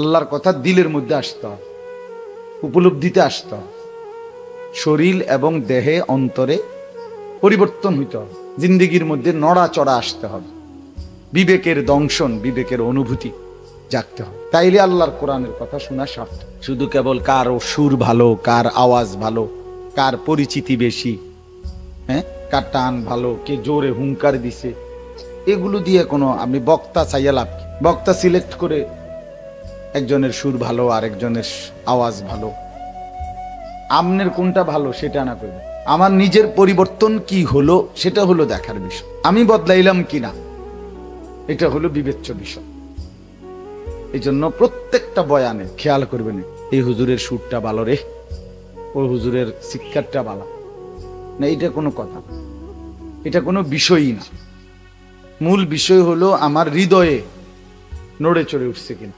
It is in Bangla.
আল্লাহর কথা দিলের মধ্যে আসতে হবে, উপলব্ধিতে আসতে হবে, শরীর এবং দেহে অন্তরে পরিবর্তন হইতে হবে, জিন্দিগির মধ্যে নড়াচড়া আসতে হবে, বিবেকের দংশন, বিবেকের অনুভূতি জাগতে হবে। তাইলে আল্লাহর কোরআনের কথা শোনা সার্থক। শুধু কেবল কার সুর ভালো, কার আওয়াজ ভালো, কার পরিচিতি বেশি, হ্যাঁ, কার টান ভালো, কে জোরে হুঙ্কার দিছে, এগুলো দিয়ে কোনো আপনি বক্তা চাইয়া লাভ কি? বক্তা সিলেক্ট করে একজনের সুর ভালো আর একজনের আওয়াজ ভালো, আমনের কোনটা ভালো সেটা না করবে। আমার নিজের পরিবর্তন কি হলো সেটা হলো দেখার বিষয়, আমি বদলাইলাম কিনা এটা হলো বিবেচ্য বিষয়। এই জন্য প্রত্যেকটা বয়ানে খেয়াল করবেন, এই হুজুরের সুরটা ভালো রে, ওই হুজুরের শিক্ষাটা ভালো না, এটা কোনো কথা, এটা কোনো বিষয়ই না। মূল বিষয় হলো আমার হৃদয়ে নড়ে চড়ে উঠছে কিনা।